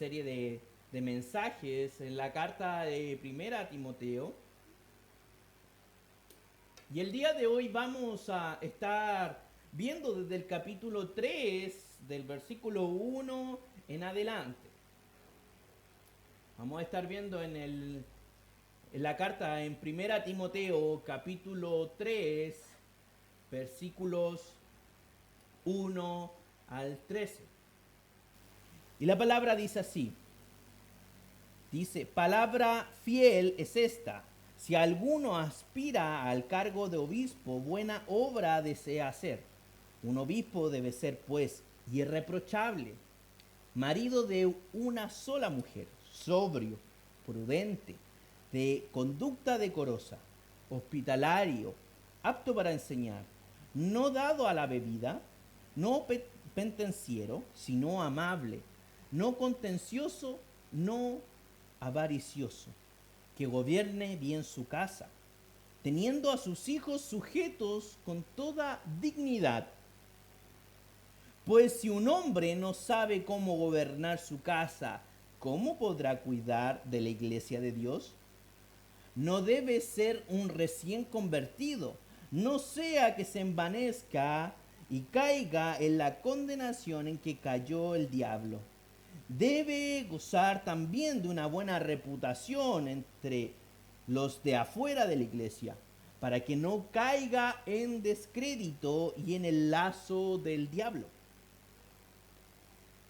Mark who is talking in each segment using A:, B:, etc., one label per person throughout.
A: serie de mensajes en la carta de Primera a Timoteo. Y el día de hoy vamos a estar viendo desde el capítulo 3, del versículo 1 en adelante. Vamos a estar viendo en la carta en Primera Timoteo, capítulo 3, versículos 1 al 13. Y la palabra dice así. Dice, palabra fiel es esta. Si alguno aspira al cargo de obispo, buena obra desea hacer. Un obispo debe ser, pues, irreprochable, marido de una sola mujer, sobrio, prudente, de conducta decorosa, hospitalario, apto para enseñar, no dado a la bebida, no pendenciero, sino amable, no contencioso, no avaricioso, que gobierne bien su casa, teniendo a sus hijos sujetos con toda dignidad. Pues si un hombre no sabe cómo gobernar su casa, ¿cómo podrá cuidar de la iglesia de Dios? No debe ser un recién convertido, no sea que se envanezca y caiga en la condenación en que cayó el diablo. Debe gozar también de una buena reputación entre los de afuera de la iglesia, para que no caiga en descrédito y en el lazo del diablo.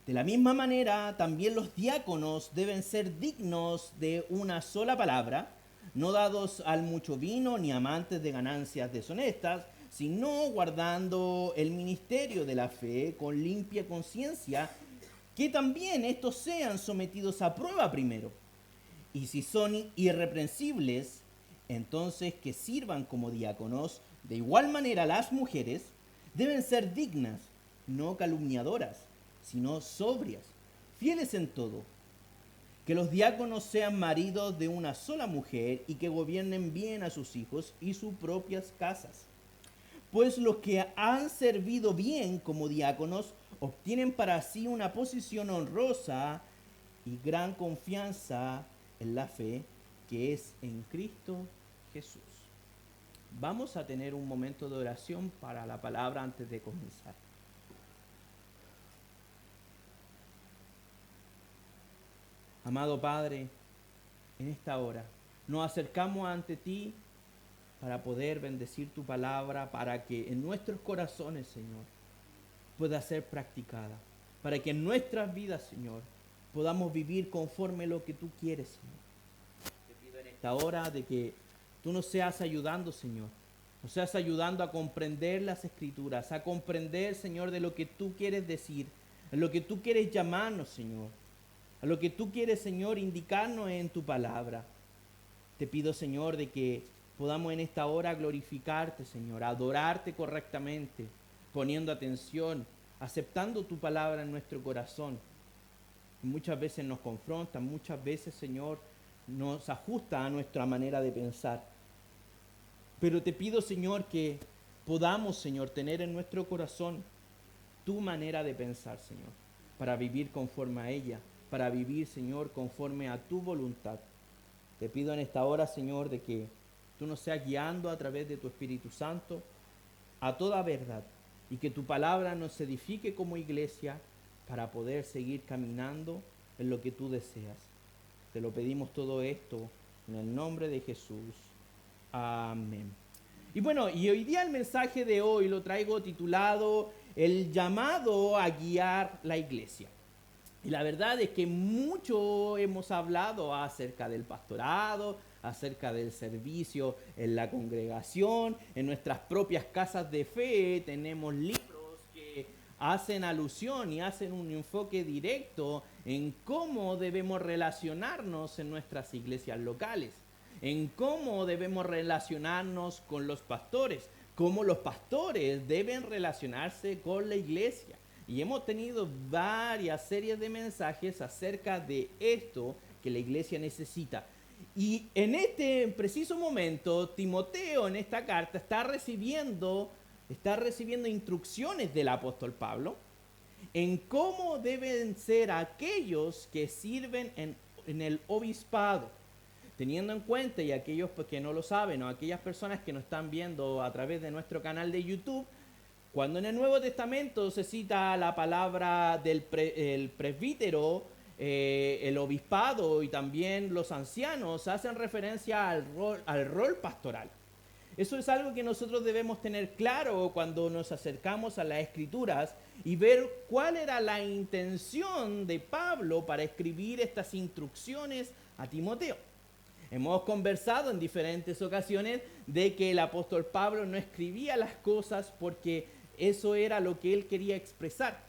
A: De la misma manera, también los diáconos deben ser dignos de una sola palabra, no dados al mucho vino ni amantes de ganancias deshonestas, sino guardando el ministerio de la fe con limpia conciencia, que también estos sean sometidos a prueba primero. Y si son irreprensibles, entonces que sirvan como diáconos. De igual manera las mujeres deben ser dignas, no calumniadoras, sino sobrias, fieles en todo. Que los diáconos sean maridos de una sola mujer y que gobiernen bien a sus hijos y sus propias casas. Pues los que han servido bien como diáconos obtienen para sí una posición honrosa y gran confianza en la fe que es en Cristo Jesús. Vamos a tener un momento de oración para la palabra antes de comenzar. Amado Padre, en esta hora nos acercamos ante ti para poder bendecir tu palabra, para que en nuestros corazones, Señor, pueda ser practicada, para que en nuestras vidas, Señor, podamos vivir conforme lo que tú quieres, Señor. Te pido en esta hora de que tú nos seas ayudando, Señor, nos seas ayudando a comprender las Escrituras, a comprender, Señor, de lo que tú quieres decir, de lo que tú quieres llamarnos, Señor, a lo que tú quieres, Señor, indicarnos en tu palabra. Te pido, Señor, de que podamos en esta hora glorificarte, Señor, adorarte correctamente, poniendo atención, aceptando tu palabra en nuestro corazón. Muchas veces nos confronta, muchas veces, Señor, nos ajusta a nuestra manera de pensar. Pero te pido, Señor, que podamos, Señor, tener en nuestro corazón tu manera de pensar, Señor, para vivir conforme a ella, para vivir, Señor, conforme a tu voluntad. Te pido en esta hora, Señor, de que tú nos seas guiando a través de tu Espíritu Santo a toda verdad y que tu palabra nos edifique como iglesia para poder seguir caminando en lo que tú deseas. Te lo pedimos todo esto en el nombre de Jesús. Amén. Y bueno, y hoy día el mensaje de hoy lo traigo titulado El llamado a guiar la iglesia. Y la verdad es que mucho hemos hablado acerca del pastorado, acerca del servicio en la congregación, en nuestras propias casas de fe tenemos libros que hacen alusión y hacen un enfoque directo en cómo debemos relacionarnos en nuestras iglesias locales, en cómo debemos relacionarnos con los pastores, cómo los pastores deben relacionarse con la iglesia. Y hemos tenido varias series de mensajes acerca de esto que la iglesia necesita. Y en este preciso momento, Timoteo en esta carta está recibiendo instrucciones del apóstol Pablo. en cómo deben ser aquellos que sirven en el obispado. Teniendo en cuenta, y aquellos que no lo saben, o aquellas personas que nos están viendo a través de nuestro canal de YouTube, cuando en el Nuevo Testamento se cita la palabra del el presbítero, el obispado y también los ancianos, hacen referencia al rol pastoral. Eso es algo que nosotros debemos tener claro cuando nos acercamos a las Escrituras y ver cuál era la intención de Pablo para escribir estas instrucciones a Timoteo. Hemos conversado en diferentes ocasiones de que el apóstol Pablo no escribía las cosas porque eso era lo que él quería expresar.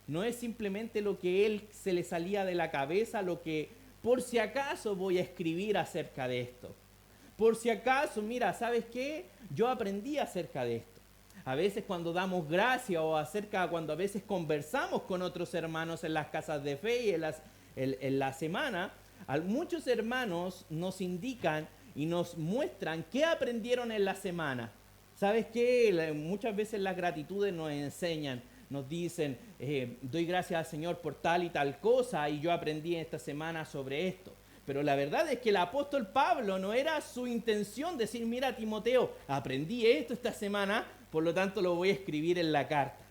A: No es simplemente lo que él se le salía de la cabeza, lo que por si acaso voy a escribir acerca de esto. Por si acaso, mira, ¿sabes qué? Yo aprendí acerca de esto. A veces cuando damos gracia o cuando a veces conversamos con otros hermanos en las casas de fe y en la semana, muchos hermanos nos indican y nos muestran qué aprendieron en la semana. ¿Sabes qué? Muchas veces las gratitudes nos enseñan, nos dicen, doy gracias al Señor por tal y tal cosa y yo aprendí esta semana sobre esto. Pero la verdad es que el apóstol Pablo no era su intención decir, mira Timoteo, aprendí esto esta semana, por lo tanto lo voy a escribir en la carta.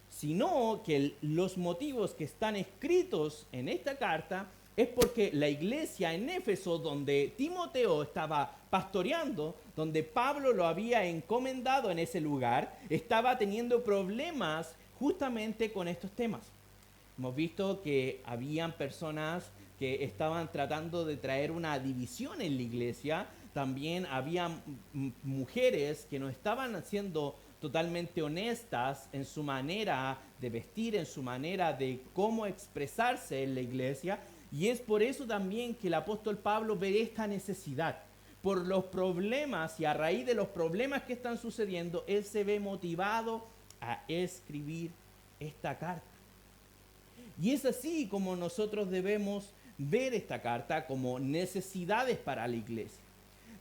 A: Sino que los motivos que están escritos en esta carta es porque la iglesia en Éfeso, donde Timoteo estaba pastoreando, donde Pablo lo había encomendado en ese lugar, estaba teniendo problemas justamente con estos temas. Hemos visto que habían personas que estaban tratando de traer una división en la iglesia. También había mujeres que no estaban siendo totalmente honestas en su manera de vestir, en su manera de cómo expresarse en la iglesia. Y es por eso también que el apóstol Pablo ve esta necesidad. Por los problemas y a raíz de los problemas que están sucediendo, él se ve motivado a escribir esta carta. Y es así como nosotros debemos ver esta carta como necesidades para la iglesia.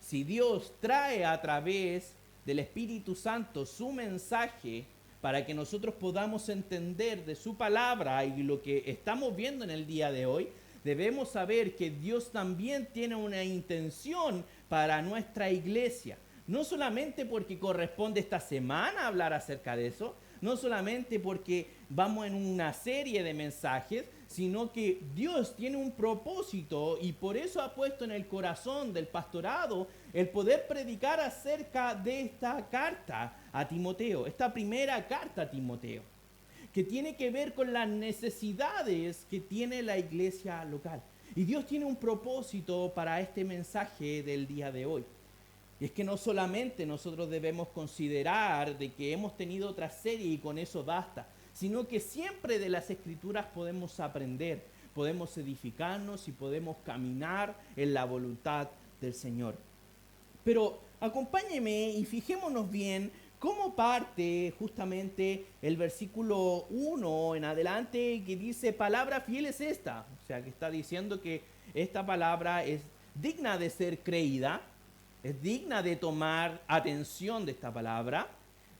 A: Si Dios trae a través del Espíritu Santo su mensaje para que nosotros podamos entender de su palabra y lo que estamos viendo en el día de hoy, debemos saber que Dios también tiene una intención para nuestra iglesia. No solamente porque corresponde esta semana hablar acerca de eso, no solamente porque vamos en una serie de mensajes, sino que Dios tiene un propósito y por eso ha puesto en el corazón del pastorado el poder predicar acerca de esta carta a Timoteo, esta primera carta a Timoteo, que tiene que ver con las necesidades que tiene la iglesia local. Y Dios tiene un propósito para este mensaje del día de hoy. Y es que no solamente nosotros debemos considerar de que hemos tenido otra serie y con eso basta, sino que siempre de las Escrituras podemos aprender, podemos edificarnos y podemos caminar en la voluntad del Señor. Pero acompáñeme y fijémonos bien cómo parte justamente el versículo 1 en adelante que dice, palabra fiel es esta. O sea, que está diciendo que esta palabra es digna de ser creída, es digna de tomar atención de esta palabra.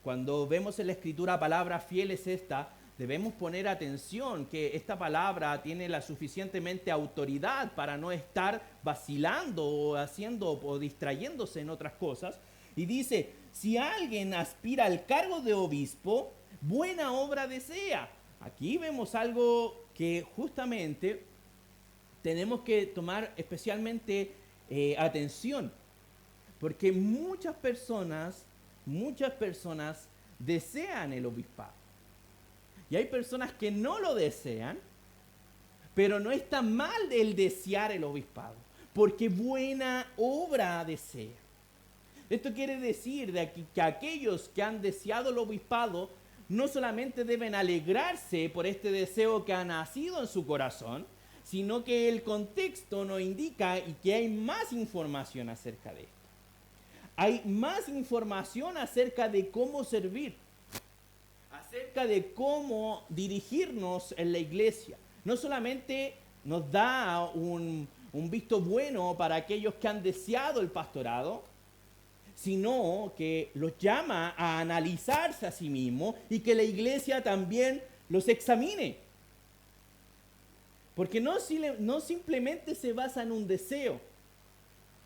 A: Cuando vemos en la Escritura palabra fiel es esta, debemos poner atención que esta palabra tiene la suficientemente autoridad para no estar vacilando o haciendo o distrayéndose en otras cosas. Y dice, si alguien aspira al cargo de obispo, buena obra desea. Aquí vemos algo que justamente tenemos que tomar especialmente atención. Porque muchas personas desean el obispado. Y hay personas que no lo desean, pero no está mal el desear el obispado, porque buena obra desea. Esto quiere decir que aquellos que han deseado el obispado no solamente deben alegrarse por este deseo que ha nacido en su corazón, sino que el contexto nos indica y que hay más información acerca de esto. Hay más información acerca de cómo servir, acerca de cómo dirigirnos en la iglesia. No solamente nos da un visto bueno para aquellos que han deseado el pastorado, sino que los llama a analizarse a sí mismos y que la iglesia también los examine. Porque no simplemente se basa en un deseo,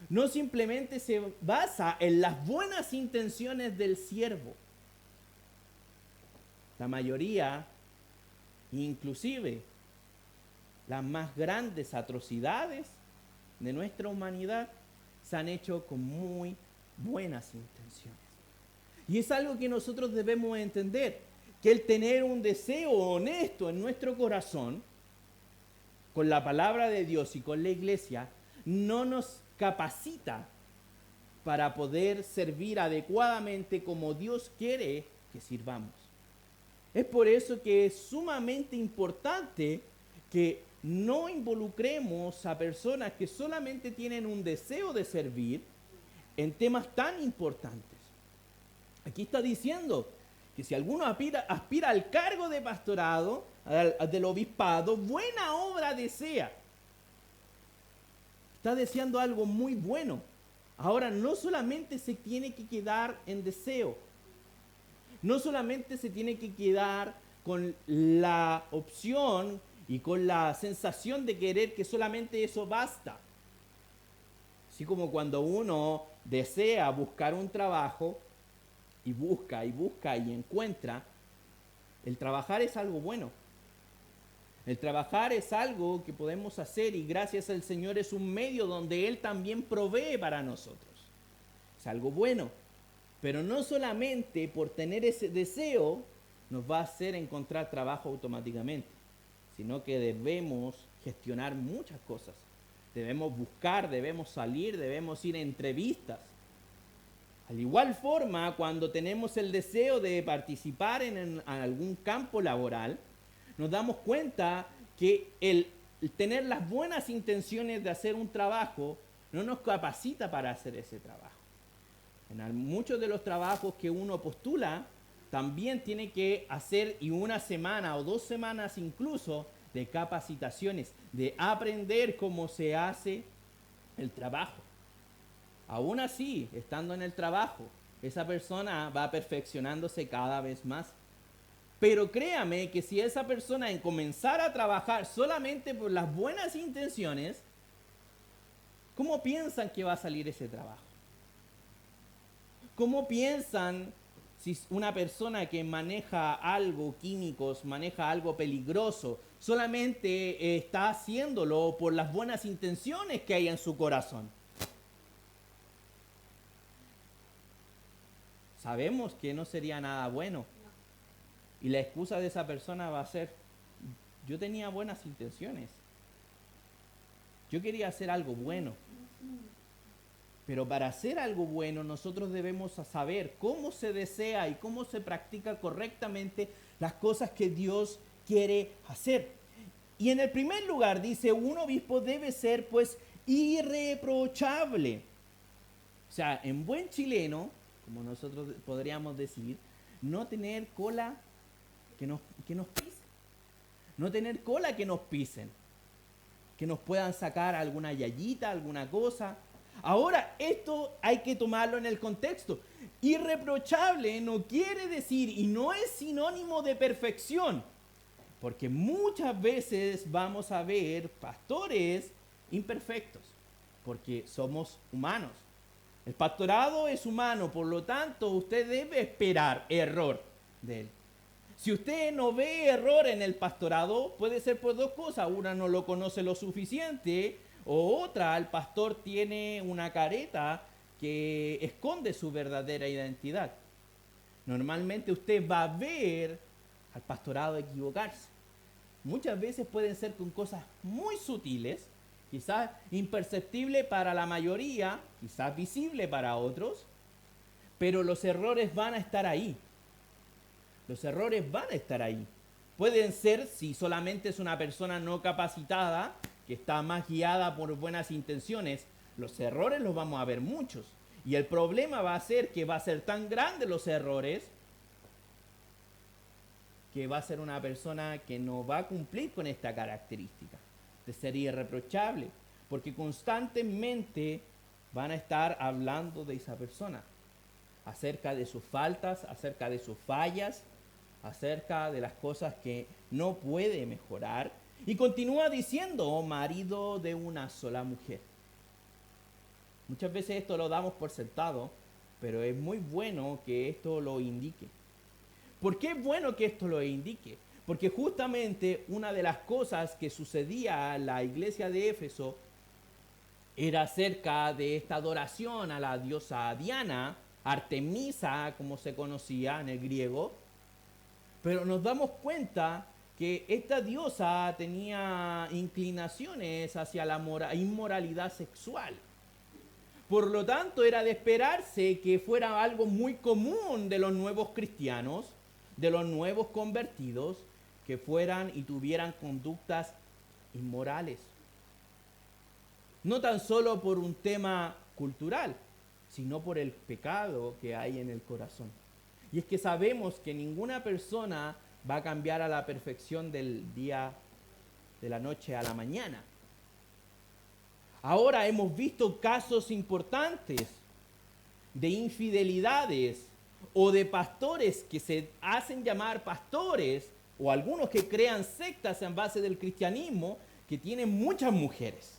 A: no simplemente se basa en las buenas intenciones del siervo. La mayoría, inclusive las más grandes atrocidades de nuestra humanidad, se han hecho con muy buenas intenciones. Y es algo que nosotros debemos entender, que el tener un deseo honesto en nuestro corazón, con la palabra de Dios y con la iglesia, no nos capacita para poder servir adecuadamente como Dios quiere que sirvamos. Es por eso que es sumamente importante que no involucremos a personas que solamente tienen un deseo de servir en temas tan importantes. Aquí está diciendo que si alguno aspira al cargo de pastorado, del obispado, buena obra desea. Está deseando algo muy bueno. Ahora, no solamente se tiene que quedar en deseo, no solamente se tiene que quedar con la opción y con la sensación de querer que solamente eso basta. Así como cuando uno desea buscar un trabajo y busca y encuentra, el trabajar es algo bueno. El trabajar es algo que podemos hacer y gracias al Señor es un medio donde Él también provee para nosotros. Es algo bueno, pero no solamente por tener ese deseo nos va a hacer encontrar trabajo automáticamente, sino que debemos gestionar muchas cosas. Debemos buscar, debemos salir, debemos ir a entrevistas. Al igual forma, cuando tenemos el deseo de participar en algún campo laboral, nos damos cuenta que el tener las buenas intenciones de hacer un trabajo no nos capacita para hacer ese trabajo. En muchos de los trabajos que uno postula, también tiene que hacer y una semana o 2 semanas incluso de capacitaciones, de aprender cómo se hace el trabajo. Aún así, estando en el trabajo, esa persona va perfeccionándose cada vez más. Pero créame que si esa persona en comenzar a trabajar solamente por las buenas intenciones, ¿cómo piensan que va a salir ese trabajo? ¿Cómo piensan si una persona que maneja algo químicos, maneja algo peligroso, solamente está haciéndolo por las buenas intenciones que hay en su corazón? Sabemos que no sería nada bueno. Y la excusa de esa persona va a ser, yo tenía buenas intenciones. Yo quería hacer algo bueno. Pero para hacer algo bueno nosotros debemos saber cómo se desea y cómo se practica correctamente las cosas que Dios quiere hacer. Y en el primer lugar dice, un obispo debe ser pues irreprochable. O sea, en buen chileno, como nosotros podríamos decir, no tener cola que nos pisen. No tener cola que nos pisen. Que nos puedan sacar alguna yayita, alguna cosa. Ahora, esto hay que tomarlo en el contexto. Irreprochable no quiere decir y no es sinónimo de perfección. Porque muchas veces vamos a ver pastores imperfectos. Porque somos humanos. El pastorado es humano, por lo tanto, usted debe esperar error de él. Si usted no ve error en el pastorado, puede ser por 2 cosas. Una, no lo conoce lo suficiente, o otra, el pastor tiene una careta que esconde su verdadera identidad. Normalmente usted va a ver al pastorado equivocarse. Muchas veces pueden ser con cosas muy sutiles, quizás imperceptible para la mayoría, quizás visible para otros, pero los errores van a estar ahí. Los errores van a estar ahí. Pueden ser si solamente es una persona no capacitada, que está más guiada por buenas intenciones, los errores los vamos a ver muchos. Y el problema va a ser que va a ser tan grande los errores que va a ser una persona que no va a cumplir con esta característica de ser irreprochable, porque constantemente van a estar hablando de esa persona, acerca de sus faltas, acerca de sus fallas, acerca de las cosas que no puede mejorar. Y continúa diciendo, marido de una sola mujer. Muchas veces esto lo damos por sentado, pero es muy bueno que esto lo indique. ¿Por qué es bueno que esto lo indique? Porque justamente una de las cosas que sucedía en la iglesia de Éfeso era acerca de esta adoración a la diosa Diana, Artemisa, como se conocía en el griego. Pero nos damos cuenta que esta diosa tenía inclinaciones hacia la inmoralidad sexual. Por lo tanto, era de esperarse que fuera algo muy común de los nuevos cristianos, de los nuevos convertidos, que fueran y tuvieran conductas inmorales. No tan solo por un tema cultural, sino por el pecado que hay en el corazón. Y es que sabemos que ninguna persona va a cambiar a la perfección del día, de la noche a la mañana. Ahora hemos visto casos importantes de infidelidades o de pastores que se hacen llamar pastores o algunos que crean sectas en base del cristianismo que tienen muchas mujeres.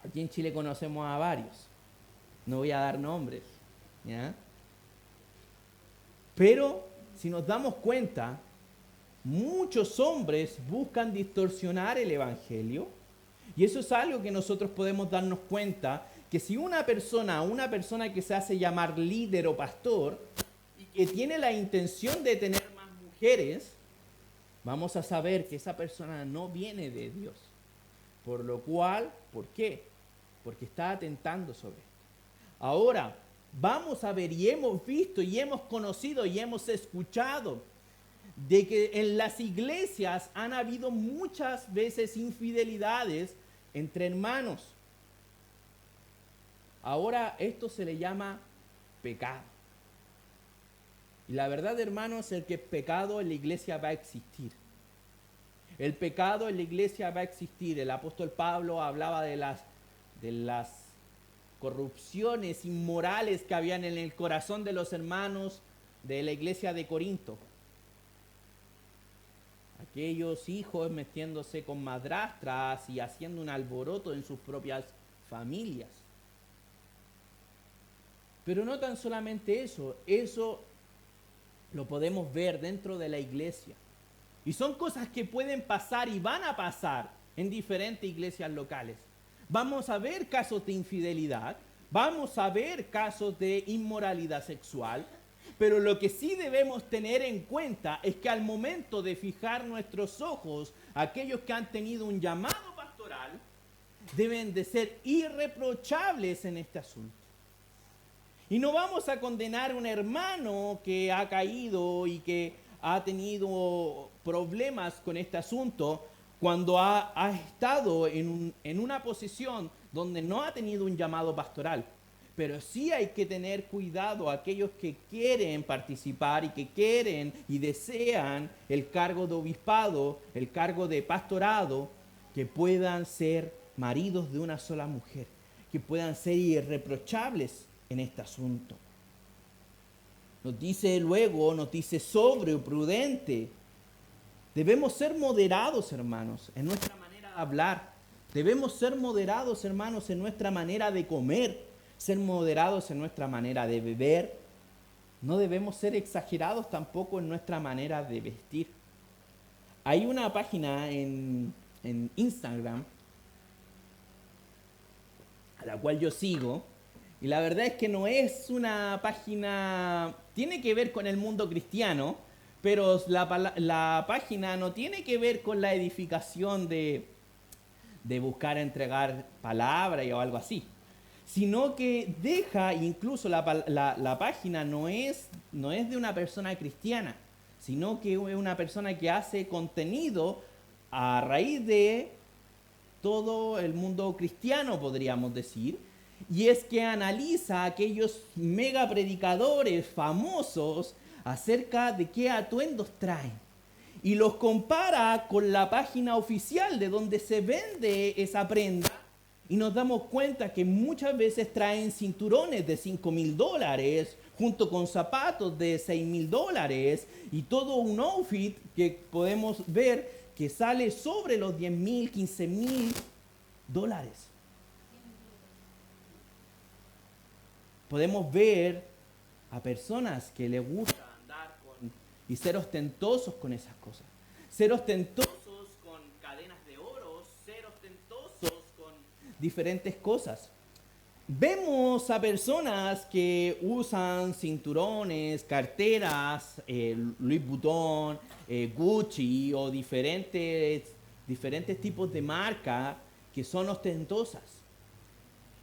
A: Aquí en Chile conocemos a varios. No voy a dar nombres, ¿ya? Pero si nos damos cuenta, muchos hombres buscan distorsionar el evangelio. Y eso es algo que nosotros podemos darnos cuenta, que si una persona que se hace llamar líder o pastor, y que tiene la intención de tener más mujeres, vamos a saber que esa persona no viene de Dios. Por lo cual, ¿por qué? Porque está atentando sobre esto. Ahora, vamos a ver y hemos visto y hemos conocido y hemos escuchado de que en las iglesias han habido muchas veces infidelidades entre hermanos. Ahora esto se le llama pecado. Y la verdad, hermanos, es que el pecado en la iglesia va a existir. El pecado en la iglesia va a existir. El apóstol Pablo hablaba de las corrupciones inmorales que habían en el corazón de los hermanos de la iglesia de Corinto. Aquellos hijos metiéndose con madrastras y haciendo un alboroto en sus propias familias. Pero no tan solamente eso lo podemos ver dentro de la iglesia. Y son cosas que pueden pasar y van a pasar en diferentes iglesias locales. Vamos a ver casos de infidelidad, vamos a ver casos de inmoralidad sexual, pero lo que sí debemos tener en cuenta es que al momento de fijar nuestros ojos, aquellos que han tenido un llamado pastoral, deben de ser irreprochables en este asunto. Y no vamos a condenar a un hermano que ha caído y que ha tenido problemas con este asunto cuando ha estado en una posición donde no ha tenido un llamado pastoral. Pero sí hay que tener cuidado a aquellos que quieren participar y que quieren y desean el cargo de obispado, el cargo de pastorado, que puedan ser maridos de una sola mujer, que puedan ser irreprochables en este asunto. Nos dice sobrio, prudente. Debemos ser moderados, hermanos, en nuestra manera de hablar. Debemos ser moderados, hermanos, en nuestra manera de comer. Ser moderados en nuestra manera de beber. No debemos ser exagerados tampoco en nuestra manera de vestir. Hay una página en Instagram a la cual yo sigo, y la verdad es que no es una página, tiene que ver con el mundo cristiano, pero la página no tiene que ver con la edificación de buscar entregar palabra o algo así, sino que deja, incluso la página no es de una persona cristiana, sino que es una persona que hace contenido a raíz de todo el mundo cristiano, podríamos decir, y es que analiza a aquellos mega predicadores famosos acerca de qué atuendos traen y los compara con la página oficial de donde se vende esa prenda, y nos damos cuenta que muchas veces traen cinturones de $5,000, junto con zapatos de $6,000 y todo un outfit que podemos ver que sale sobre los $10,000, $15,000. Podemos ver a personas que les gusta andar y ser ostentosos con esas cosas. Ser ostentosos con cadenas de oro, ser ostentosos con diferentes cosas. Vemos a personas que usan cinturones, carteras, Louis Vuitton, Gucci o diferentes tipos de marca que son ostentosas.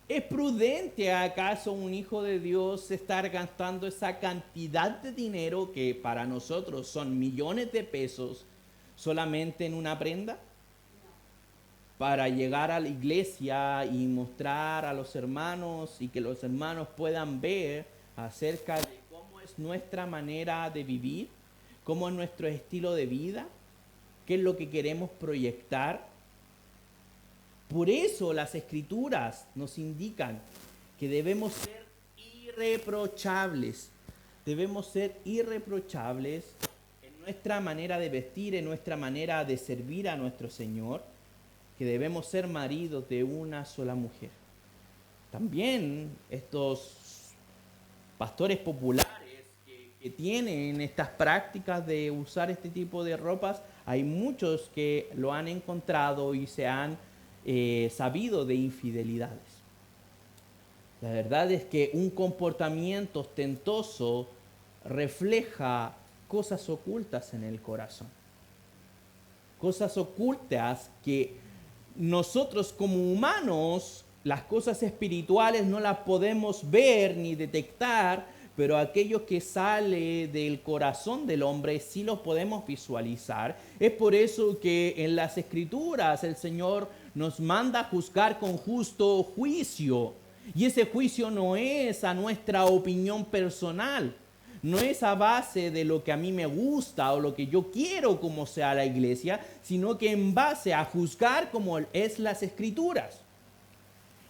A: ¿Es prudente acaso un hijo de Dios estar gastando esa cantidad de dinero que para nosotros son millones de pesos solamente en una prenda? Para llegar a la iglesia y mostrar a los hermanos y que los hermanos puedan ver acerca de cómo es nuestra manera de vivir, cómo es nuestro estilo de vida, qué es lo que queremos proyectar. Por eso las Escrituras nos indican que debemos ser irreprochables. Debemos ser irreprochables en nuestra manera de vestir, en nuestra manera de servir a nuestro Señor, que debemos ser maridos de una sola mujer. También estos pastores populares que tienen estas prácticas de usar este tipo de ropas, hay muchos que lo han encontrado y se han sabido de infidelidades. La verdad es que un comportamiento ostentoso refleja cosas ocultas en el corazón. Cosas ocultas que nosotros como humanos, las cosas espirituales no las podemos ver ni detectar, pero aquello que sale del corazón del hombre sí lo podemos visualizar. Es por eso que en las Escrituras el Señor nos manda a juzgar con justo juicio. Y ese juicio no es a nuestra opinión personal, no es a base de lo que a mí me gusta o lo que yo quiero como sea la iglesia, sino que en base a juzgar como es las Escrituras.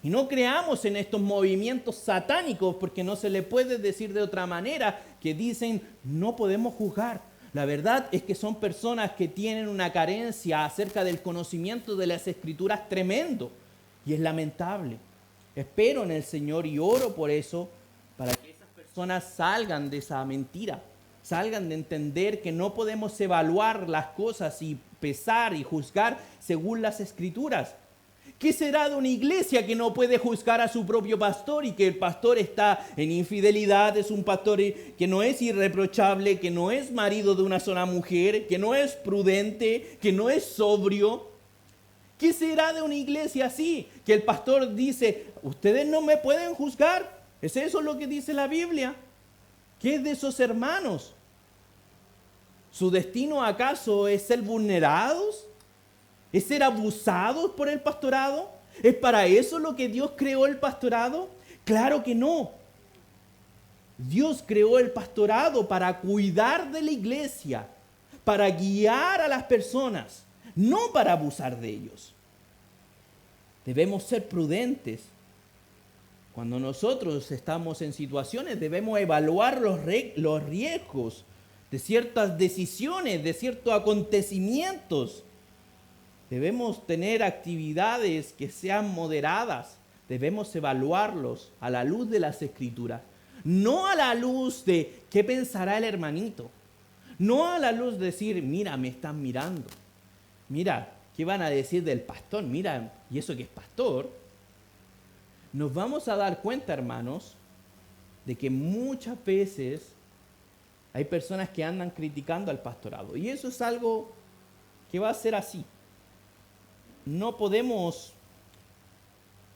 A: Y no creamos en estos movimientos satánicos, porque no se le puede decir de otra manera, que dicen no podemos juzgar. La verdad es que son personas que tienen una carencia acerca del conocimiento de las Escrituras tremendo. Y es lamentable. Espero en el Señor y oro por eso, para que esas personas salgan de esa mentira, salgan de entender que no podemos evaluar las cosas y pesar y juzgar según las Escrituras. ¿Qué será de una iglesia que no puede juzgar a su propio pastor y que el pastor está en infidelidad, es un pastor que no es irreprochable, que no es marido de una sola mujer, que no es prudente, que no es sobrio? ¿Qué será de una iglesia así? Que el pastor dice, ustedes no me pueden juzgar. ¿Es eso lo que dice la Biblia? ¿Qué es de esos hermanos? ¿Su destino acaso es ser vulnerados? ¿Es ser abusados por el pastorado? ¿Es para eso lo que Dios creó el pastorado? Claro que no. Dios creó el pastorado para cuidar de la iglesia, para guiar a las personas, no para abusar de ellos. Debemos ser prudentes. Cuando nosotros estamos en situaciones, debemos evaluar los riesgos de ciertas decisiones, de ciertos acontecimientos. Debemos tener actividades que sean moderadas. Debemos evaluarlos a la luz de las Escrituras. No a la luz de qué pensará el hermanito. No a la luz de decir, mira, me están mirando. Mira, ¿qué van a decir del pastor? Mira, y eso que es pastor. Nos vamos a dar cuenta, hermanos, de que muchas veces hay personas que andan criticando al pastorado. Y eso es algo que va a ser así. No podemos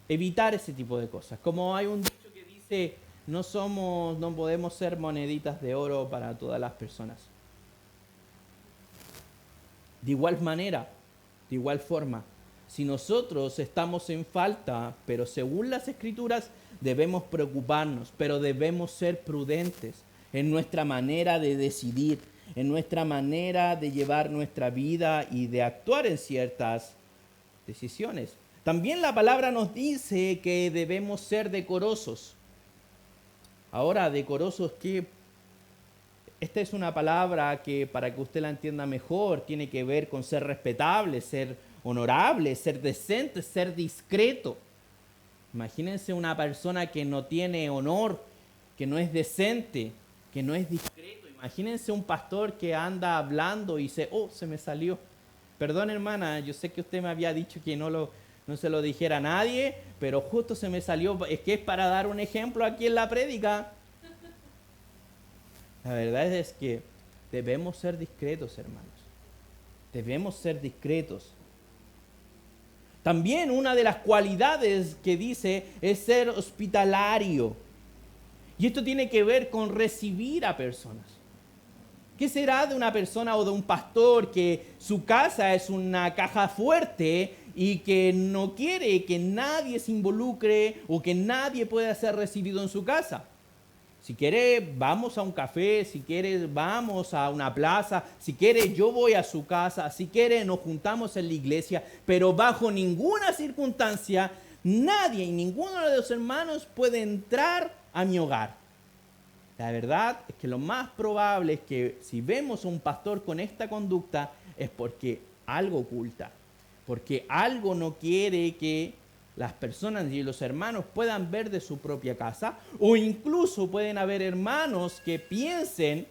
A: evitar ese tipo de cosas. Como hay un dicho que dice, no podemos ser moneditas de oro para todas las personas. De igual manera, de igual forma, si nosotros estamos en falta, pero según las Escrituras, debemos preocuparnos, pero debemos ser prudentes en nuestra manera de decidir, en nuestra manera de llevar nuestra vida y de actuar en ciertas decisiones. También la palabra nos dice que debemos ser decorosos. Ahora, decorosos, que esta es una palabra que, para que usted la entienda mejor, tiene que ver con ser respetable, ser honorable, ser decente, ser discreto. Imagínense una persona que no tiene honor, que no es decente, que no es discreto. Imagínense un pastor que anda hablando y dice, oh, se me salió. Perdón, hermana, yo sé que usted me había dicho que no se lo dijera a nadie, pero justo se me salió. Es que es para dar un ejemplo aquí en la prédica. La verdad es que debemos ser discretos, hermanos. Debemos ser discretos. También una de las cualidades que dice es ser hospitalario. Y esto tiene que ver con recibir a personas. ¿Qué será de una persona o de un pastor que su casa es una caja fuerte y que no quiere que nadie se involucre o que nadie pueda ser recibido en su casa? Si quiere, vamos a un café, si quiere, vamos a una plaza, si quiere, yo voy a su casa, si quiere, nos juntamos en la iglesia, pero bajo ninguna circunstancia, nadie y ninguno de los hermanos puede entrar a mi hogar. La verdad es que lo más probable es que si vemos a un pastor con esta conducta es porque algo oculta, porque algo no quiere que las personas y los hermanos puedan ver de su propia casa, o incluso pueden haber hermanos que piensen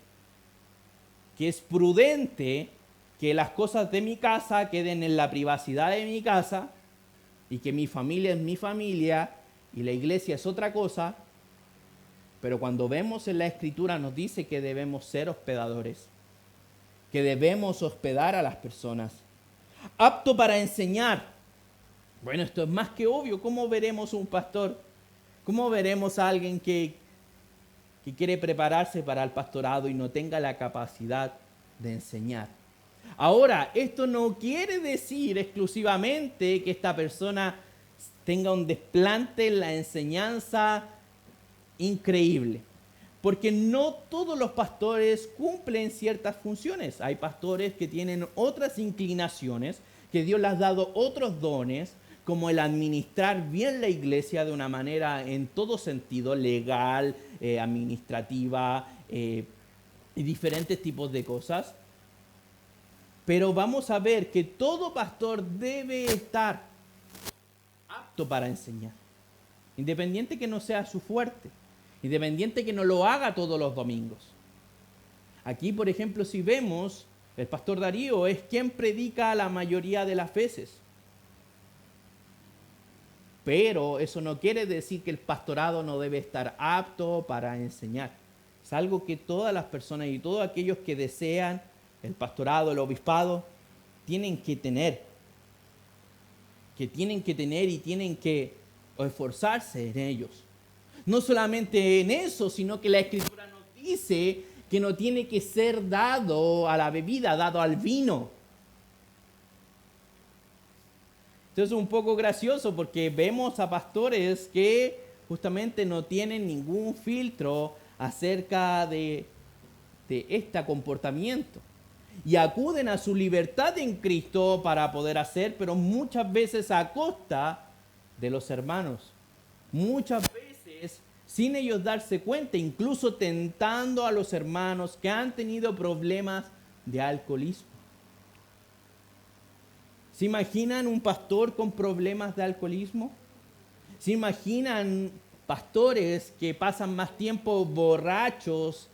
A: que es prudente que las cosas de mi casa queden en la privacidad de mi casa y que mi familia es mi familia y la iglesia es otra cosa, pero cuando vemos en la Escritura nos dice que debemos ser hospedadores, que debemos hospedar a las personas, apto para enseñar. Bueno, esto es más que obvio. ¿Cómo veremos un pastor? ¿Cómo veremos a alguien que quiere prepararse para el pastorado y no tenga la capacidad de enseñar? Ahora, esto no quiere decir exclusivamente que esta persona tenga un desplante en la enseñanza increíble, porque no todos los pastores cumplen ciertas funciones. Hay pastores que tienen otras inclinaciones, que Dios les ha dado otros dones, como el administrar bien la iglesia de una manera en todo sentido, legal, administrativa y diferentes tipos de cosas. Pero vamos a ver que todo pastor debe estar apto para enseñar, independiente que no sea su fuerte, independiente que no lo haga todos los domingos. Aquí, por ejemplo, si vemos, el pastor Darío es quien predica la mayoría de las veces. Pero eso no quiere decir que el pastorado no debe estar apto para enseñar. Es algo que todas las personas y todos aquellos que desean el pastorado, el obispado, tienen que tener. Que tienen que tener y tienen que esforzarse en ellos. No solamente en eso, sino que la Escritura nos dice que no tiene que ser dado a la bebida, dado al vino. Entonces es un poco gracioso porque vemos a pastores que justamente no tienen ningún filtro acerca de este comportamiento. Y acuden a su libertad en Cristo para poder hacer, pero muchas veces a costa de los hermanos. Muchas veces sin ellos darse cuenta, incluso tentando a los hermanos que han tenido problemas de alcoholismo. ¿Se imaginan un pastor con problemas de alcoholismo? ¿Se imaginan pastores que pasan más tiempo borrachos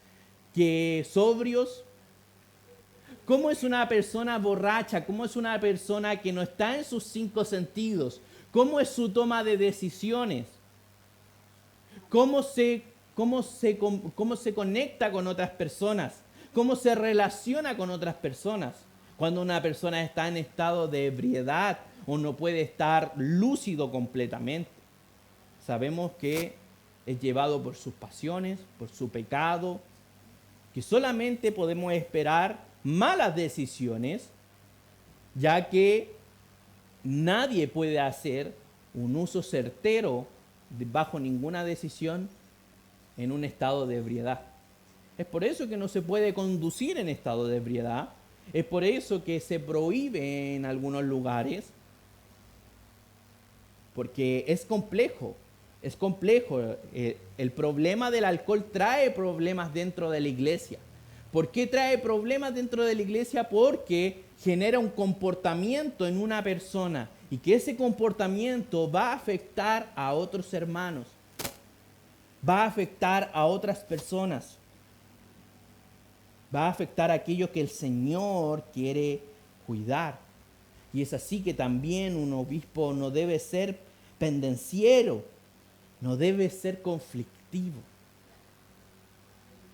A: que sobrios? ¿Cómo es una persona borracha? ¿Cómo es una persona que no está en sus 5 sentidos? ¿Cómo es su toma de decisiones? ¿Cómo se conecta con otras personas? ¿Cómo se relaciona con otras personas? Cuando una persona está en estado de ebriedad o no puede estar lúcido completamente. Sabemos que es llevado por sus pasiones, por su pecado, que solamente podemos esperar malas decisiones, ya que nadie puede hacer un uso certero bajo ninguna decisión en un estado de ebriedad. Es por eso que no se puede conducir en estado de ebriedad. Es por eso que se prohíbe en algunos lugares, porque es complejo. Es complejo. El problema del alcohol trae problemas dentro de la iglesia. ¿Por qué trae problemas dentro de la iglesia? Porque genera un comportamiento en una persona y que ese comportamiento va a afectar a otros hermanos, va a afectar a otras personas, va a afectar a aquello que el Señor quiere cuidar. Y es así que también un obispo no debe ser pendenciero, no debe ser conflictivo.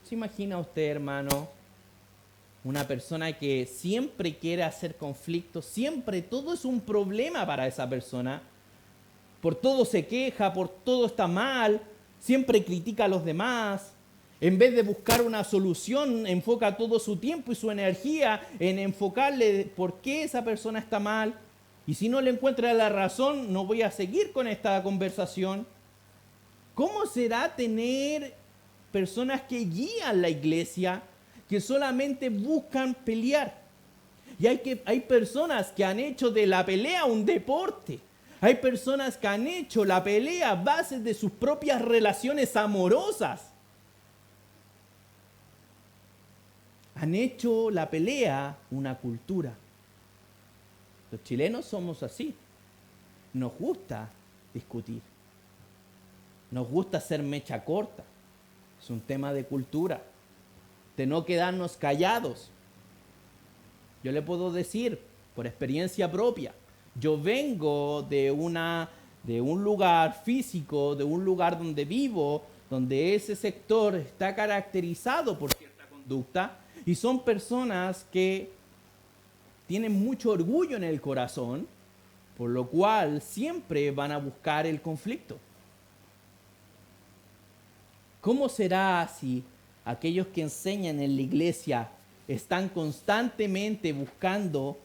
A: ¿Se imagina usted, hermano, una persona que siempre quiere hacer conflicto, siempre todo es un problema para esa persona? Por todo se queja, por todo está mal, siempre critica a los demás. En vez de buscar una solución, enfoca todo su tiempo y su energía en enfocarle por qué esa persona está mal. Y si no le encuentra la razón, no voy a seguir con esta conversación. ¿Cómo será tener personas que guían la iglesia, que solamente buscan pelear? Y hay personas que han hecho de la pelea un deporte. Hay personas que han hecho la pelea a base de sus propias relaciones amorosas. Han hecho la pelea una cultura. Los chilenos somos así. Nos gusta discutir. Nos gusta hacer mecha corta. Es un tema de cultura, de no quedarnos callados. Yo le puedo decir, por experiencia propia, yo vengo de un lugar físico, de un lugar donde vivo, donde ese sector está caracterizado por cierta conducta, y son personas que tienen mucho orgullo en el corazón, por lo cual siempre van a buscar el conflicto. ¿Cómo será si aquellos que enseñan en la iglesia están constantemente buscando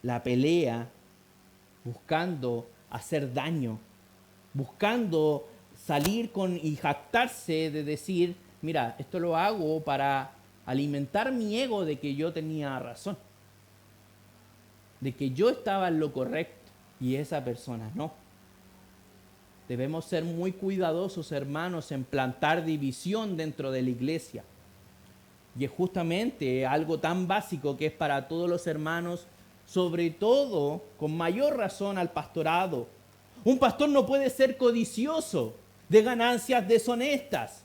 A: la pelea, buscando hacer daño, buscando salir y jactarse de decir, mira, esto lo hago para alimentar mi ego de que yo tenía razón, de que yo estaba en lo correcto y esa persona no? Debemos ser muy cuidadosos, hermanos, en plantar división dentro de la iglesia. Y es justamente algo tan básico que es para todos los hermanos, sobre todo, con mayor razón al pastorado. Un pastor no puede ser codicioso de ganancias deshonestas.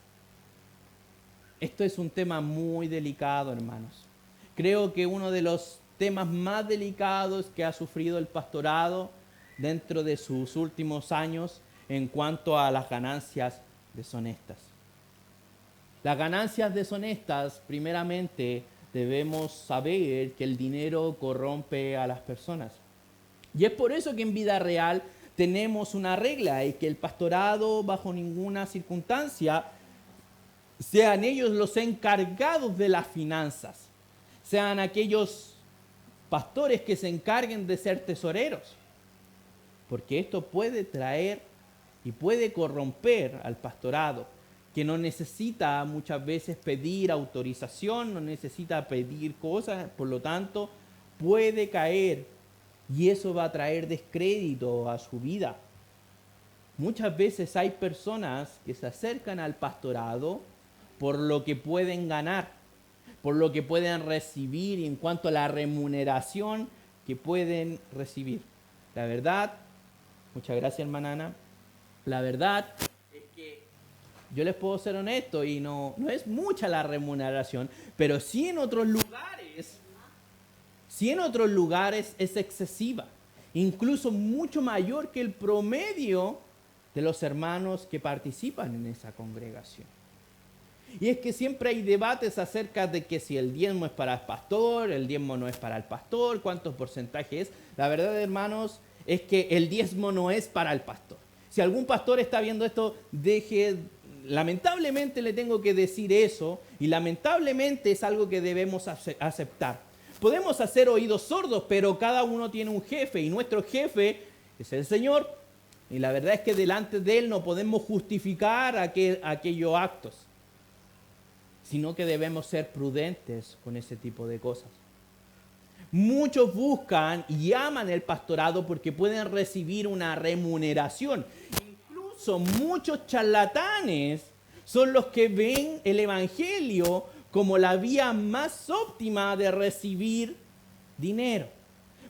A: Esto es un tema muy delicado, hermanos. Creo que uno de los temas más delicados que ha sufrido el pastorado dentro de sus últimos años en cuanto a las ganancias deshonestas. Las ganancias deshonestas, primeramente, debemos saber que el dinero corrompe a las personas. Y es por eso que en vida real tenemos una regla, y que el pastorado bajo ninguna circunstancia sean ellos los encargados de las finanzas, sean aquellos pastores que se encarguen de ser tesoreros, porque esto puede traer y puede corromper al pastorado, que no necesita muchas veces pedir autorización, no necesita pedir cosas, por lo tanto puede caer y eso va a traer descrédito a su vida. Muchas veces hay personas que se acercan al pastorado por lo que pueden ganar, por lo que pueden recibir en cuanto a la remuneración que pueden recibir. La verdad, muchas gracias, hermana Ana. La verdad es que yo les puedo ser honesto y no es mucha la remuneración, pero sí en otros lugares es excesiva, incluso mucho mayor que el promedio de los hermanos que participan en esa congregación. Y es que siempre hay debates acerca de que si el diezmo es para el pastor, el diezmo no es para el pastor, cuántos porcentajes es. La verdad, hermanos, es que el diezmo no es para el pastor. Si algún pastor está viendo esto, lamentablemente le tengo que decir eso, y lamentablemente es algo que debemos aceptar. Podemos hacer oídos sordos, pero cada uno tiene un jefe, y nuestro jefe es el Señor, y la verdad es que delante de Él no podemos justificar aquellos actos, sino que debemos ser prudentes con ese tipo de cosas. Muchos buscan y aman el pastorado porque pueden recibir una remuneración. incluso muchos charlatanes son los que ven el Evangelio como la vía más óptima de recibir dinero.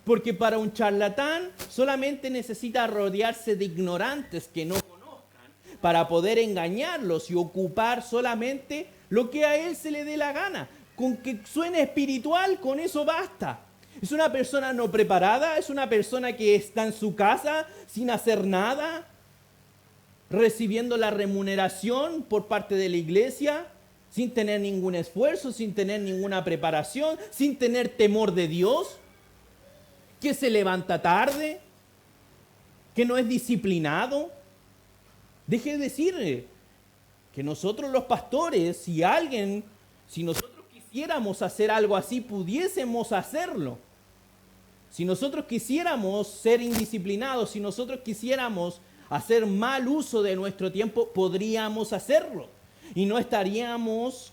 A: Porque para un charlatán solamente necesita rodearse de ignorantes que no conozcan para poder engañarlos y ocupar solamente lo que a él se le dé la gana. Con que suene espiritual, con eso basta. Es una persona no preparada, es una persona que está en su casa sin hacer nada, recibiendo la remuneración por parte de la iglesia, sin tener ningún esfuerzo, sin tener ninguna preparación, sin tener temor de Dios, que se levanta tarde, que no es disciplinado. Deje de decirle que nosotros los pastores, si nosotros quisiéramos hacer algo así, pudiésemos hacerlo. Si nosotros quisiéramos ser indisciplinados, si nosotros quisiéramos hacer mal uso de nuestro tiempo, podríamos hacerlo. Y no estaríamos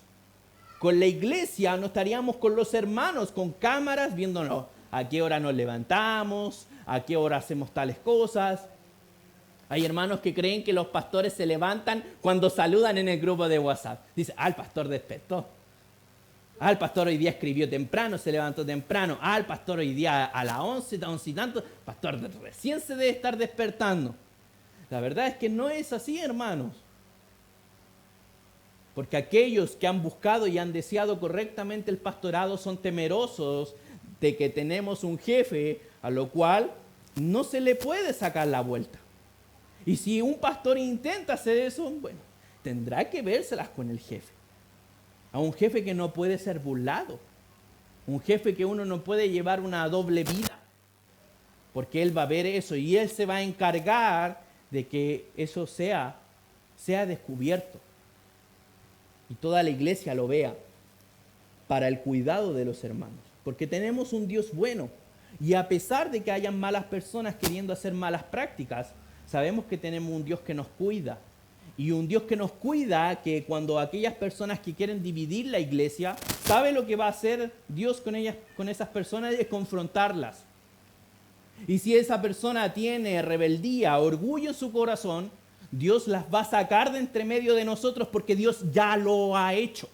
A: con la iglesia, no estaríamos con los hermanos, con cámaras, viéndonos a qué hora nos levantamos, a qué hora hacemos tales cosas. Hay hermanos que creen que los pastores se levantan cuando saludan en el grupo de WhatsApp. Dice, el pastor despertó. El pastor hoy día escribió temprano, se levantó temprano. El pastor hoy día a las 11 y tanto. Pastor recién se debe estar despertando. La verdad es que no es así, hermanos. Porque aquellos que han buscado y han deseado correctamente el pastorado son temerosos de que tenemos un jefe a lo cual no se le puede sacar la vuelta. Y si un pastor intenta hacer eso, bueno, tendrá que vérselas con el jefe. A un jefe que no puede ser burlado. Un jefe que uno no puede llevar una doble vida. Porque él va a ver eso y él se va a encargar de que eso sea descubierto. Y toda la iglesia lo vea para el cuidado de los hermanos. Porque tenemos un Dios bueno. Y a pesar de que hayan malas personas queriendo hacer malas prácticas, sabemos que tenemos un Dios que nos cuida. Y un Dios que nos cuida, que cuando aquellas personas que quieren dividir la iglesia, sabe lo que va a hacer Dios con ellas, con esas personas, es confrontarlas. Y si esa persona tiene rebeldía, orgullo en su corazón, Dios las va a sacar de entre medio de nosotros porque Dios ya lo ha hecho.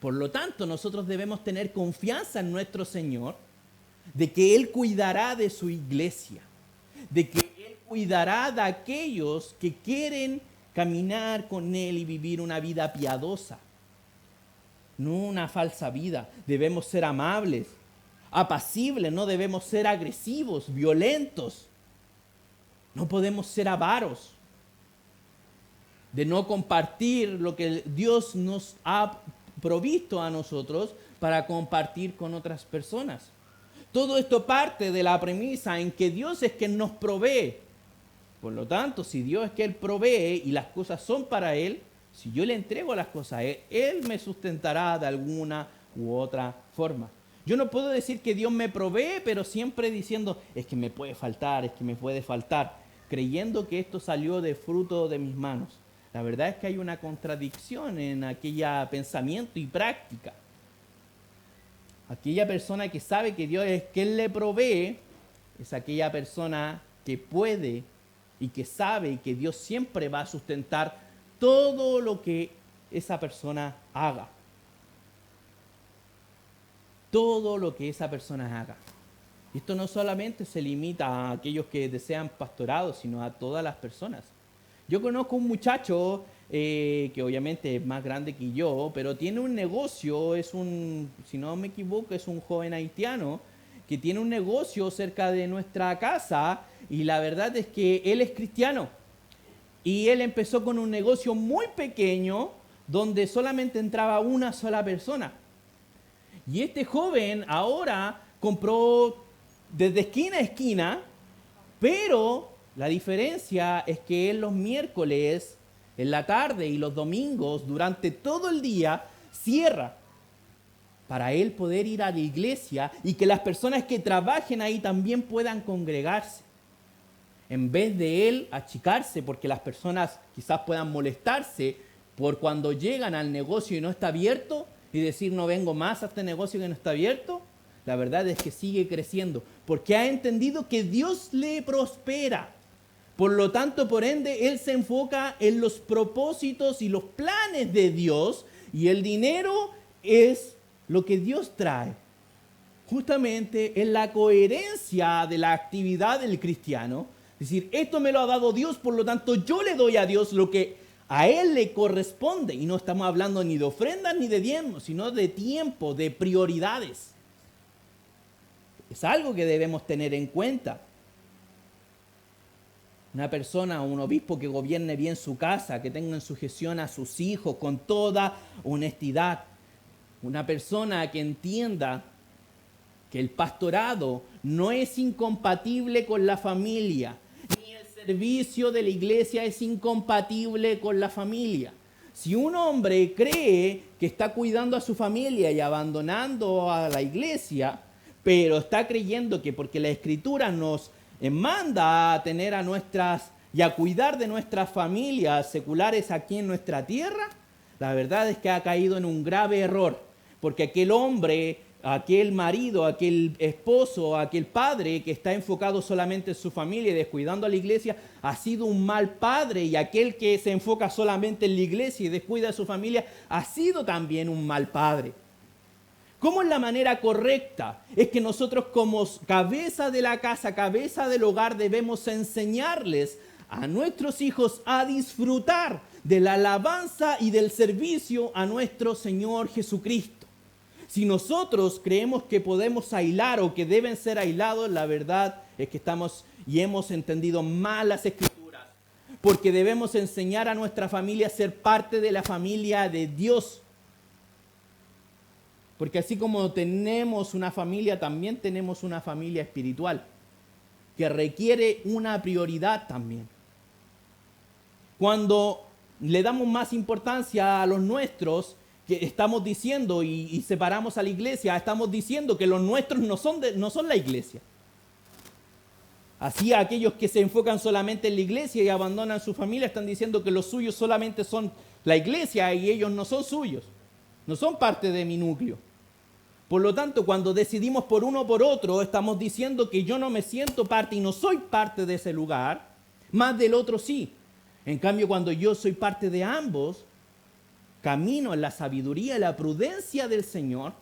A: Por lo tanto, nosotros debemos tener confianza en nuestro Señor, de que Él cuidará de su iglesia, de que Él cuidará de aquellos que quieren caminar con Él y vivir una vida piadosa, no una falsa vida. Debemos ser amables, apacibles, no debemos ser agresivos, violentos. No podemos ser avaros, de no compartir lo que Dios nos ha provisto a nosotros para compartir con otras personas. Todo esto parte de la premisa en que Dios es quien nos provee. Por lo tanto, si Dios es quien provee y las cosas son para Él, si yo le entrego las cosas a Él, Él me sustentará de alguna u otra forma. Yo no puedo decir que Dios me provee, pero siempre diciendo, es que me puede faltar, es que me puede faltar, creyendo que esto salió de fruto de mis manos. La verdad es que hay una contradicción en aquella pensamiento y práctica. Aquella persona que sabe que Dios es quien le provee, es aquella persona que puede y que sabe que Dios siempre va a sustentar todo lo que esa persona haga. Todo lo que esa persona haga. Y esto no solamente se limita a aquellos que desean pastorado, sino a todas las personas. Yo conozco un muchacho que obviamente es más grande que yo, pero tiene un negocio, si no me equivoco, es un joven haitiano que tiene un negocio cerca de nuestra casa y la verdad es que él es cristiano. Y él empezó con un negocio muy pequeño donde solamente entraba una sola persona. Y este joven ahora compró desde esquina a esquina, pero la diferencia es que él los miércoles, en la tarde y los domingos, durante todo el día, cierra para él poder ir a la iglesia y que las personas que trabajen ahí también puedan congregarse. En vez de él achicarse porque las personas quizás puedan molestarse por cuando llegan al negocio y no está abierto y decir no vengo más a este negocio que no está abierto, la verdad es que sigue creciendo porque ha entendido que Dios le prospera. Por lo tanto, por ende, él se enfoca en los propósitos y los planes de Dios, y el dinero es lo que Dios trae. Justamente en la coherencia de la actividad del cristiano. Es decir, esto me lo ha dado Dios, por lo tanto yo le doy a Dios lo que a Él le corresponde. Y no estamos hablando ni de ofrendas ni de diezmos, sino de tiempo, de prioridades. Es algo que debemos tener en cuenta. Una persona o un obispo que gobierne bien su casa, que tenga en sujeción a sus hijos con toda honestidad. Una persona que entienda que el pastorado no es incompatible con la familia, ni el servicio de la iglesia es incompatible con la familia. Si un hombre cree que está cuidando a su familia y abandonando a la iglesia, pero está creyendo que porque la Escritura nos manda a tener a nuestras y a cuidar de nuestras familias seculares aquí en nuestra tierra, la verdad es que ha caído en un grave error, porque aquel hombre, aquel marido, aquel esposo, aquel padre que está enfocado solamente en su familia y descuidando a la iglesia, ha sido un mal padre, y aquel que se enfoca solamente en la iglesia y descuida a su familia, ha sido también un mal padre. ¿Cómo es la manera correcta? Es que nosotros como cabeza de la casa, cabeza del hogar, debemos enseñarles a nuestros hijos a disfrutar de la alabanza y del servicio a nuestro Señor Jesucristo. Si nosotros creemos que podemos aislar o que deben ser aislados, la verdad es que estamos y hemos entendido mal las Escrituras, porque debemos enseñar a nuestra familia a ser parte de la familia de Dios. Porque así como tenemos una familia, también tenemos una familia espiritual, que requiere una prioridad también. Cuando le damos más importancia a los nuestros, que estamos diciendo y separamos a la iglesia, estamos diciendo que los nuestros no son la iglesia. Así aquellos que se enfocan solamente en la iglesia y abandonan su familia están diciendo que los suyos solamente son la iglesia y ellos no son suyos, no son parte de mi núcleo. Por lo tanto, cuando decidimos por uno o por otro, estamos diciendo que yo no me siento parte y no soy parte de ese lugar, más del otro sí. En cambio, cuando yo soy parte de ambos, camino en la sabiduría y la prudencia del Señor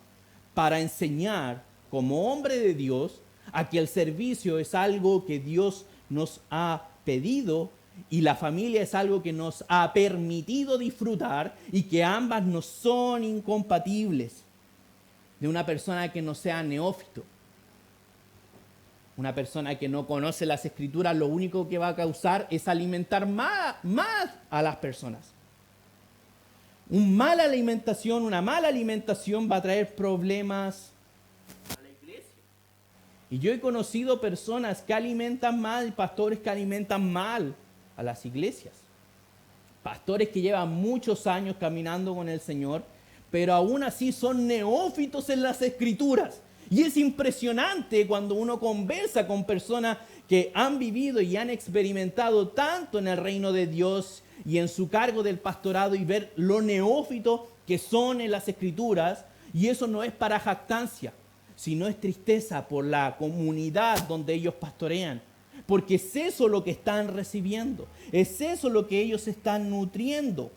A: para enseñar como hombre de Dios a que el servicio es algo que Dios nos ha pedido y la familia es algo que nos ha permitido disfrutar, y que ambas no son incompatibles. De una persona que no sea neófito, una persona que no conoce las Escrituras, lo único que va a causar es alimentar más a las personas. Una mala alimentación va a traer problemas a la iglesia. Y yo he conocido personas que alimentan mal, pastores que alimentan mal a las iglesias. Pastores que llevan muchos años caminando con el Señor, pero aún así son neófitos en las Escrituras. Y es impresionante cuando uno conversa con personas que han vivido y han experimentado tanto en el reino de Dios y en su cargo del pastorado, y ver lo neófitos que son en las Escrituras. Y eso no es para jactancia, sino es tristeza por la comunidad donde ellos pastorean. Porque es eso lo que están recibiendo, es eso lo que ellos están nutriendo,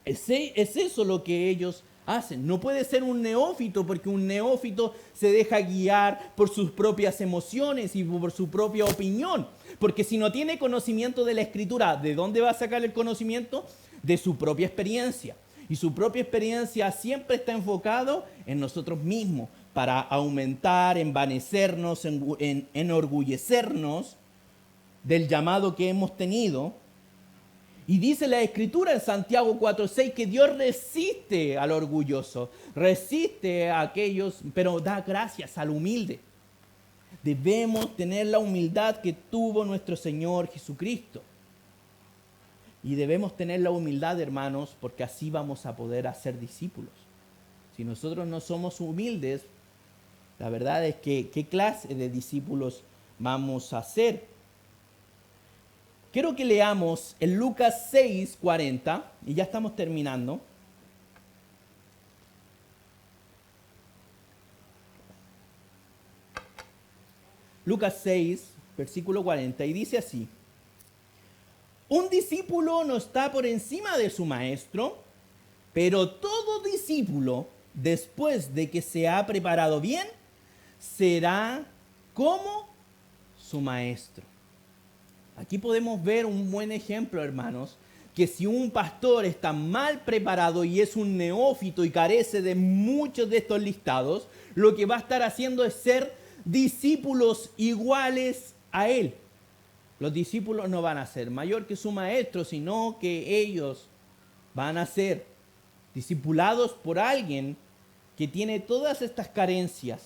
A: es eso lo que ellos hacen. No puede ser un neófito, porque un neófito se deja guiar por sus propias emociones y por su propia opinión. Porque si no tiene conocimiento de la Escritura, ¿de dónde va a sacar el conocimiento? De su propia experiencia. Y su propia experiencia siempre está enfocado en nosotros mismos, para aumentar, envanecernos, enorgullecernos del llamado que hemos tenido. Y dice la Escritura en Santiago 4:6 que Dios resiste al orgulloso, resiste a aquellos, pero da gracias al humilde. Debemos tener la humildad que tuvo nuestro Señor Jesucristo. Y debemos tener la humildad, hermanos, porque así vamos a poder hacer discípulos. Si nosotros no somos humildes, la verdad es que ¿qué clase de discípulos vamos a hacer? Quiero que leamos en Lucas 6:40, y ya estamos terminando. Lucas 6, versículo 40, y dice así: Un discípulo no está por encima de su maestro, pero todo discípulo, después de que se ha preparado bien, será como su maestro. Aquí podemos ver un buen ejemplo, hermanos, que si un pastor está mal preparado y es un neófito y carece de muchos de estos listados, lo que va a estar haciendo es ser discípulos iguales a él. Los discípulos no van a ser mayor que su maestro, sino que ellos van a ser discipulados por alguien que tiene todas estas carencias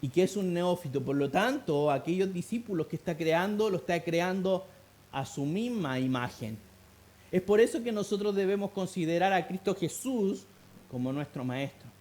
A: y que es un neófito. Por lo tanto, aquellos discípulos que está creando, lo está creando a su misma imagen. Es por eso que nosotros debemos considerar a Cristo Jesús como nuestro maestro.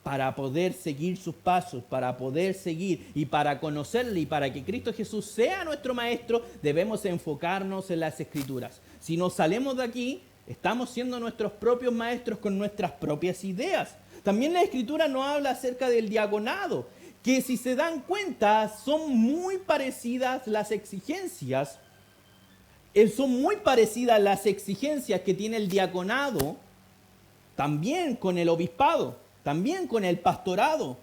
A: Para poder seguir sus pasos, para poder seguir y para conocerle y para que Cristo Jesús sea nuestro maestro, debemos enfocarnos en las Escrituras. Si nos salimos de aquí, estamos siendo nuestros propios maestros con nuestras propias ideas. También la Escritura nos habla acerca del diaconado, que si se dan cuenta son muy parecidas las exigencias, que tiene el diaconado, también con el obispado, también con el pastorado.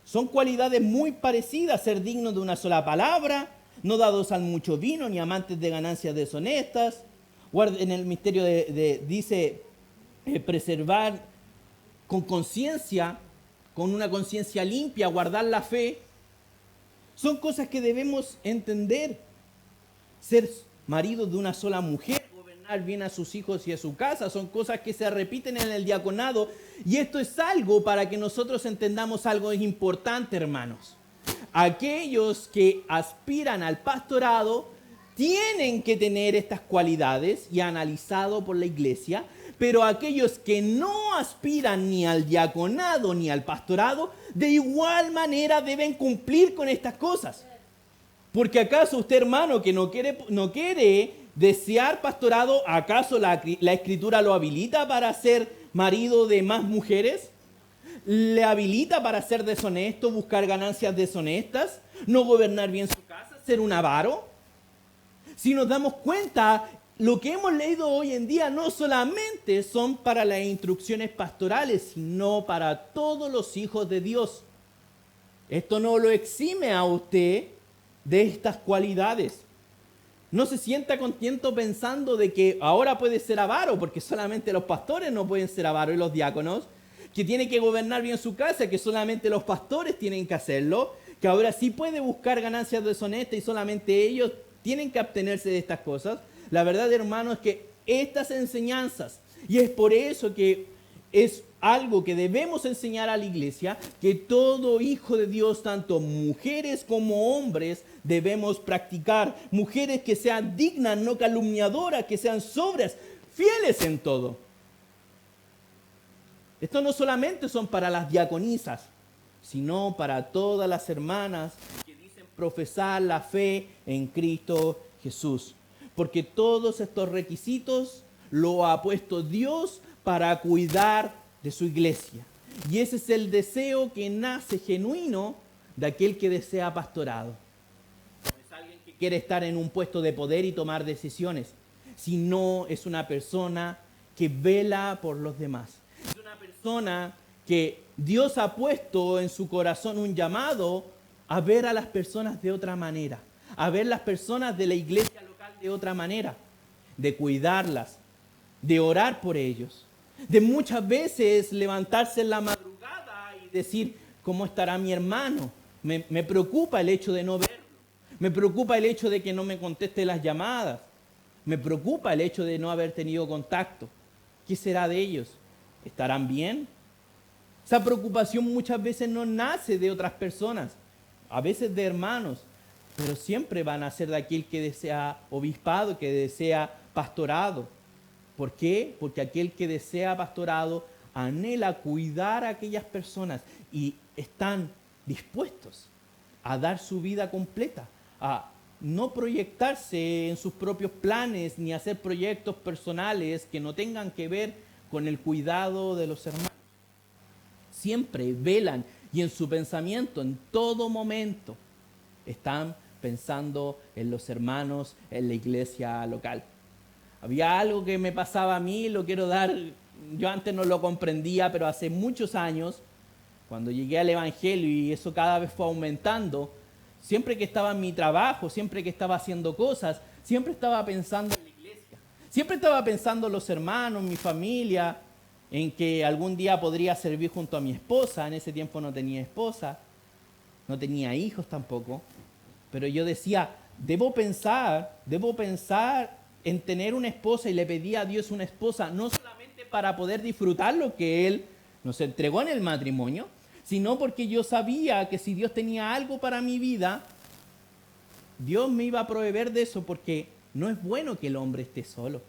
A: Son cualidades muy parecidas: ser dignos de una sola palabra, no dados al mucho vino, ni amantes de ganancias deshonestas. En el misterio dice preservar con conciencia, con una conciencia limpia, guardar la fe. Son cosas que debemos entender. Ser marido de una sola mujer, gobernar bien a sus hijos y a su casa, son cosas que se repiten en el diaconado. Y esto es algo para que nosotros entendamos algo importante, hermanos. Aquellos que aspiran al pastorado tienen que tener estas cualidades y analizado por la iglesia, pero aquellos que no aspiran ni al diaconado ni al pastorado, de igual manera deben cumplir con estas cosas. Porque acaso usted, hermano, que no quiere desear pastorado, ¿acaso la Escritura lo habilita para ser marido de más mujeres? ¿Le habilita para ser deshonesto, buscar ganancias deshonestas, no gobernar bien su casa, ser un avaro? Si nos damos cuenta, lo que hemos leído hoy en día no solamente son para las instrucciones pastorales, sino para todos los hijos de Dios. Esto no lo exime a usted de estas cualidades. No se sienta contento pensando de que ahora puede ser avaro, porque solamente los pastores no pueden ser avaros y los diáconos, que tiene que gobernar bien su casa, que solamente los pastores tienen que hacerlo, que ahora sí puede buscar ganancias deshonestas y solamente ellos tienen que abstenerse de estas cosas. La verdad, hermano, es que estas enseñanzas, y es por eso que es algo que debemos enseñar a la iglesia, que todo hijo de Dios, tanto mujeres como hombres, debemos practicar. Mujeres que sean dignas, no calumniadoras, que sean sobrias, fieles en todo. Esto no solamente son para las diaconisas, sino para todas las hermanas que dicen profesar la fe en Cristo Jesús. Porque todos estos requisitos lo ha puesto Dios para cuidar de su iglesia. Y ese es el deseo que nace genuino de aquel que desea pastorado. No es alguien que quiere estar en un puesto de poder y tomar decisiones, sino es una persona que vela por los demás. Es una persona que Dios ha puesto en su corazón un llamado a ver a las personas de otra manera, a ver las personas de la iglesia local de otra manera, de cuidarlas, de orar por ellos, de muchas veces levantarse en la madrugada y decir, ¿cómo estará mi hermano? Me preocupa el hecho de no verlo, me preocupa el hecho de que no me conteste las llamadas, me preocupa el hecho de no haber tenido contacto. ¿Qué será de ellos? ¿Estarán bien? Esa preocupación muchas veces no nace de otras personas, a veces de hermanos, pero siempre van a ser de aquel que desea obispado, que desea pastorado. ¿Por qué? Porque aquel que desea pastorado anhela cuidar a aquellas personas y están dispuestos a dar su vida completa, a no proyectarse en sus propios planes ni hacer proyectos personales que no tengan que ver con el cuidado de los hermanos. Siempre velan y en su pensamiento, en todo momento, están pensando en los hermanos en la iglesia local. Había algo que me pasaba a mí, lo quiero dar, yo antes no lo comprendía, pero hace muchos años, cuando llegué al Evangelio y eso cada vez fue aumentando, siempre que estaba en mi trabajo, siempre que estaba haciendo cosas, siempre estaba pensando en la iglesia. Siempre estaba pensando en los hermanos, mi familia, en que algún día podría servir junto a mi esposa. En ese tiempo no tenía esposa, no tenía hijos tampoco. Pero yo decía, debo pensar en tener una esposa, y le pedí a Dios una esposa, no solamente para poder disfrutar lo que Él nos entregó en el matrimonio, sino porque yo sabía que si Dios tenía algo para mi vida, Dios me iba a proveer de eso, porque no es bueno que el hombre esté solo.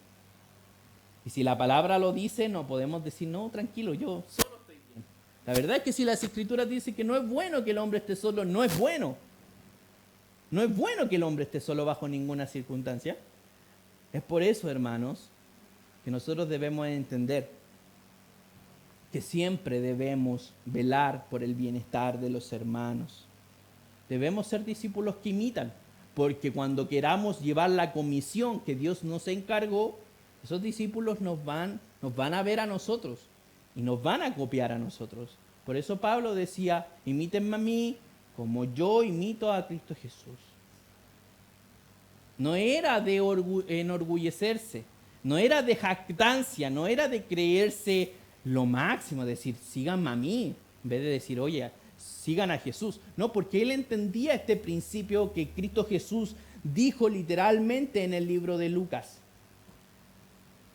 A: Y si la palabra lo dice, no podemos decir, no, tranquilo, yo solo estoy bien. La verdad es que si las Escrituras dicen que no es bueno que el hombre esté solo, no es bueno. No es bueno que el hombre esté solo bajo ninguna circunstancia. Es por eso, hermanos, que nosotros debemos entender que siempre debemos velar por el bienestar de los hermanos. Debemos ser discípulos que imitan, porque cuando queramos llevar la comisión que Dios nos encargó, esos discípulos nos van a ver a nosotros y nos van a copiar a nosotros. Por eso Pablo decía, imítenme a mí como yo imito a Cristo Jesús. No era de enorgullecerse, no era de jactancia, no era de creerse lo máximo, decir, síganme a mí, en vez de decir, oye, sigan a Jesús. No, porque él entendía este principio que Cristo Jesús dijo literalmente en el libro de Lucas,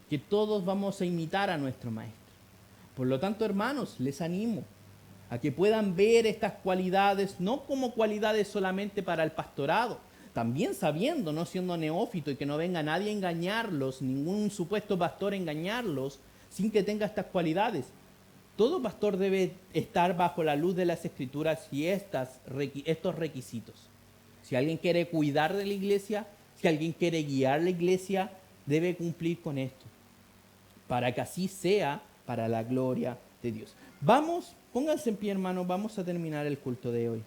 A: que todos vamos a imitar a nuestro Maestro. Por lo tanto, hermanos, les animo a que puedan ver estas cualidades, no como cualidades solamente para el pastorado, también sabiendo, no siendo neófito, y que no venga nadie a engañarlos, ningún supuesto pastor a engañarlos, sin que tenga estas cualidades. Todo pastor debe estar bajo la luz de las Escrituras y estos requisitos. Si alguien quiere cuidar de la iglesia, si alguien quiere guiar la iglesia, debe cumplir con esto, para que así sea para la gloria de Dios. Vamos, pónganse en pie, hermanos, vamos a terminar el culto de hoy.